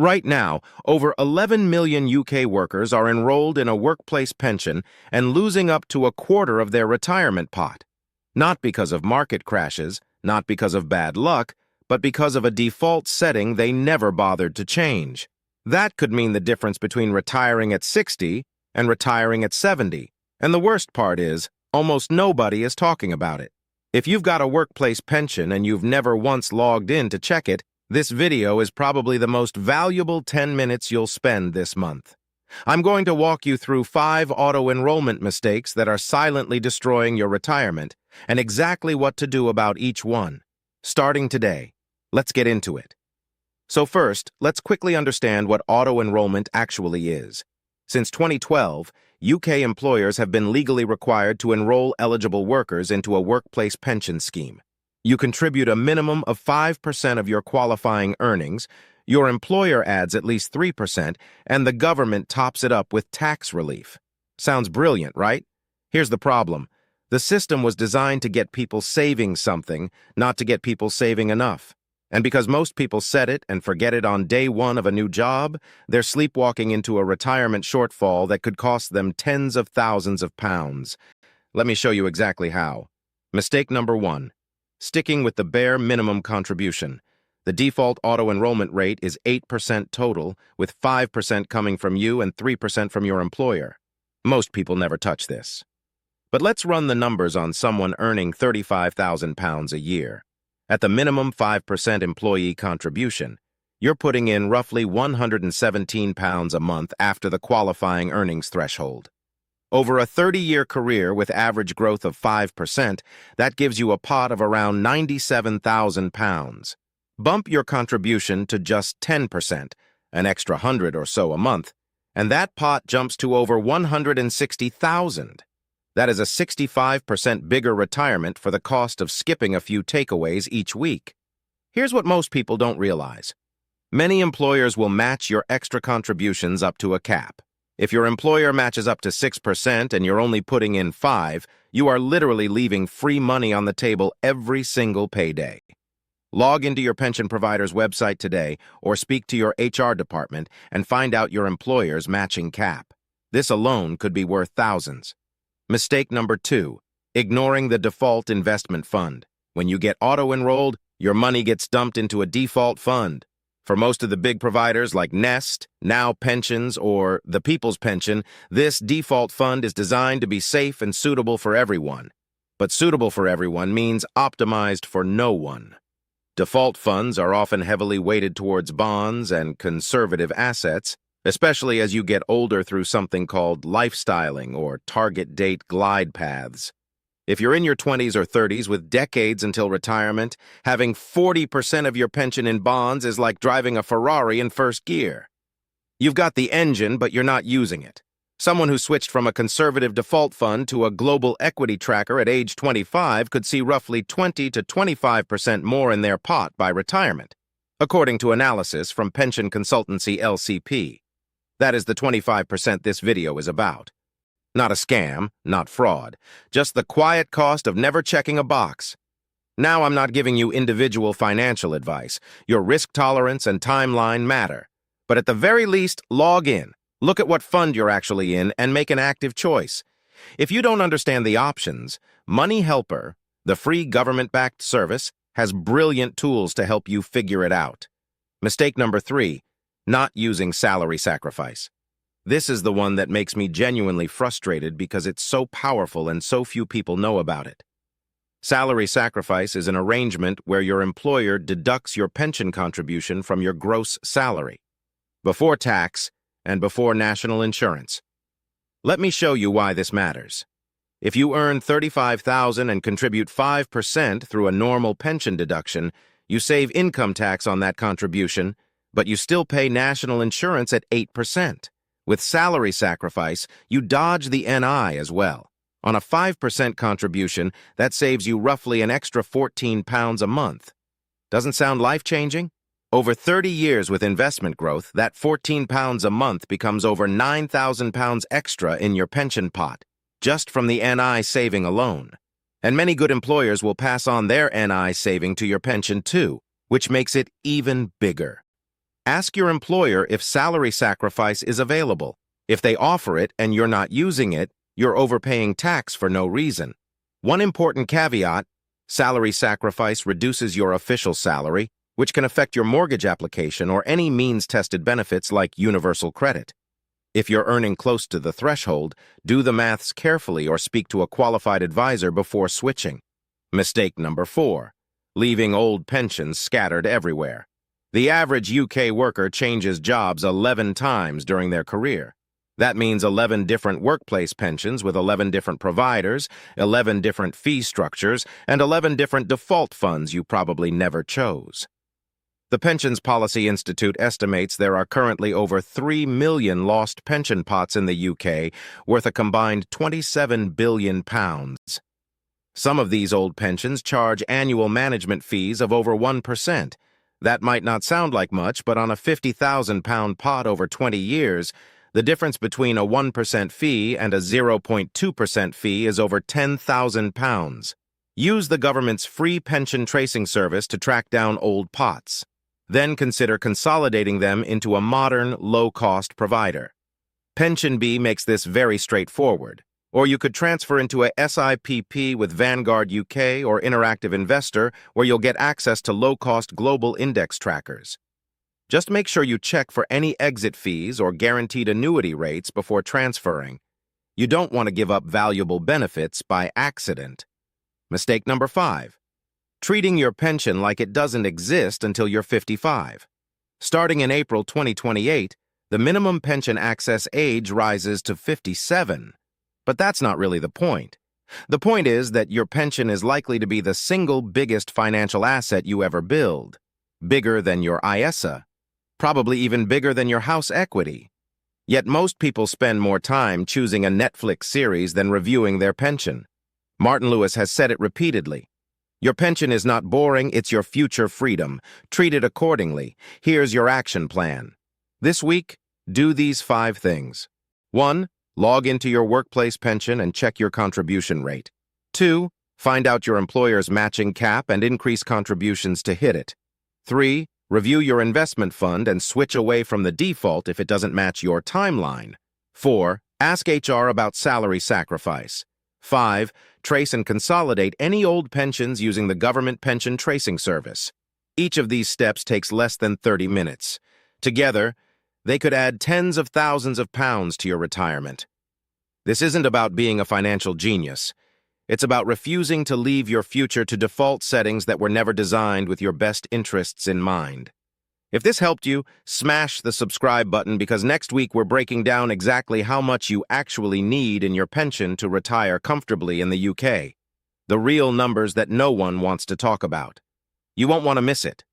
Right now, over 11 million UK workers are enrolled in a workplace pension and losing up to a quarter of their retirement pot. Not because of market crashes, not because of bad luck, but because of a default setting they never bothered to change. That could mean the difference between retiring at 60 and retiring at 70. And the worst part is, almost nobody is talking about it. If you've got a workplace pension and you've never once logged in to check it, this video is probably the most valuable 10 minutes you'll spend this month. I'm going to walk you through 5 auto-enrollment mistakes that are silently destroying your retirement and exactly what to do about each one. Starting today, let's get into it. So first, let's quickly understand what auto-enrollment actually is. Since 2012, UK employers have been legally required to enroll eligible workers into a workplace pension scheme. You contribute a minimum of 5% of your qualifying earnings, your employer adds at least 3%, and the government tops it up with tax relief. Sounds brilliant, right? Here's the problem. The system was designed to get people saving something, not to get people saving enough. And because most people set it and forget it on day one of a new job, they're sleepwalking into a retirement shortfall that could cost them tens of thousands of pounds. Let me show you exactly how. Mistake number 1. Sticking with the bare minimum contribution. The default auto-enrollment rate is 8% total, with 5% coming from you and 3% from your employer. Most people never touch this. But let's run the numbers on someone earning £35,000 a year. At the minimum 5% employee contribution, you're putting in roughly £117 a month after the qualifying earnings threshold. Over a 30-year career with average growth of 5%, that gives you a pot of around £97,000. Bump your contribution to just 10%, an extra 100 or so a month, and that pot jumps to over £160,000. That is a 65% bigger retirement for the cost of skipping a few takeaways each week. Here's what most people don't realize. Many employers will match your extra contributions up to a cap. If your employer matches up to 6% and you're only putting in 5%, you are literally leaving free money on the table every single payday. Log into your pension provider's website today or speak to your HR department and find out your employer's matching cap. This alone could be worth thousands. Mistake number 2, ignoring the default investment fund. When you get auto-enrolled, your money gets dumped into a default fund. For most of the big providers like Nest, Now Pensions, or the People's Pension, this default fund is designed to be safe and suitable for everyone. But suitable for everyone means optimized for no one. Default funds are often heavily weighted towards bonds and conservative assets, especially as you get older through something called lifestyling or target date glide paths. If you're in your 20s or 30s with decades until retirement, having 40% of your pension in bonds is like driving a Ferrari in first gear. You've got the engine, but you're not using it. Someone who switched from a conservative default fund to a global equity tracker at age 25 could see roughly 20 to 25% more in their pot by retirement, according to analysis from pension consultancy LCP. That is the 25% this video is about. Not a scam, not fraud, just the quiet cost of never checking a box. Now I'm not giving you individual financial advice. Your risk tolerance and timeline matter. But at the very least, log in, look at what fund you're actually in, and make an active choice. If you don't understand the options, Money Helper, the free government-backed service, has brilliant tools to help you figure it out. Mistake number 3, not using salary sacrifice. This is the one that makes me genuinely frustrated because it's so powerful and so few people know about it. Salary sacrifice is an arrangement where your employer deducts your pension contribution from your gross salary, before tax and before national insurance. Let me show you why this matters. If you earn $35,000 and contribute 5% through a normal pension deduction, you save income tax on that contribution, but you still pay national insurance at 8%. With salary sacrifice, you dodge the NI as well. On a 5% contribution, that saves you roughly an extra £14 a month. Doesn't sound life-changing? Over 30 years with investment growth, that £14 a month becomes over £9,000 extra in your pension pot, just from the NI saving alone. And many good employers will pass on their NI saving to your pension too, which makes it even bigger. Ask your employer if salary sacrifice is available. If they offer it and you're not using it, you're overpaying tax for no reason. One important caveat: salary sacrifice reduces your official salary, which can affect your mortgage application or any means-tested benefits like universal credit. If you're earning close to the threshold, do the maths carefully or speak to a qualified advisor before switching. Mistake number 4. Leaving old pensions scattered everywhere. The average UK worker changes jobs 11 times during their career. That means 11 different workplace pensions with 11 different providers, 11 different fee structures, and 11 different default funds you probably never chose. The Pensions Policy Institute estimates there are currently over 3 million lost pension pots in the UK, worth a combined £27 billion. Some of these old pensions charge annual management fees of over 1%. That might not sound like much, but on a £50,000 pot over 20 years, the difference between a 1% fee and a 0.2% fee is over £10,000. Use the government's free pension tracing service to track down old pots. Then consider consolidating them into a modern, low-cost provider. PensionBee makes this very straightforward. Or you could transfer into a SIPP with Vanguard UK or Interactive Investor, where you'll get access to low-cost global index trackers. Just make sure you check for any exit fees or guaranteed annuity rates before transferring. You don't want to give up valuable benefits by accident. Mistake number 5. Treating your pension like it doesn't exist until you're 55. Starting in April 2028, the minimum pension access age rises to 57. But that's not really the point. The point is that your pension is likely to be the single biggest financial asset you ever build. Bigger than your ISA. Probably even bigger than your house equity. Yet most people spend more time choosing a Netflix series than reviewing their pension. Martin Lewis has said it repeatedly. Your pension is not boring, it's your future freedom. Treat it accordingly. Here's your action plan. This week, do these 5 things. 1. Log into your workplace pension and check your contribution rate. 2. Find out your employer's matching cap and increase contributions to hit it. 3. Review your investment fund and switch away from the default if it doesn't match your timeline. 4. Ask HR about salary sacrifice. 5. Trace and consolidate any old pensions using the government pension tracing service. Each of these steps takes less than 30 minutes. Together, they could add tens of thousands of pounds to your retirement. This isn't about being a financial genius. It's about refusing to leave your future to default settings that were never designed with your best interests in mind. If this helped you, smash the subscribe button because next week we're breaking down exactly how much you actually need in your pension to retire comfortably in the UK. The real numbers that no one wants to talk about. You won't want to miss it.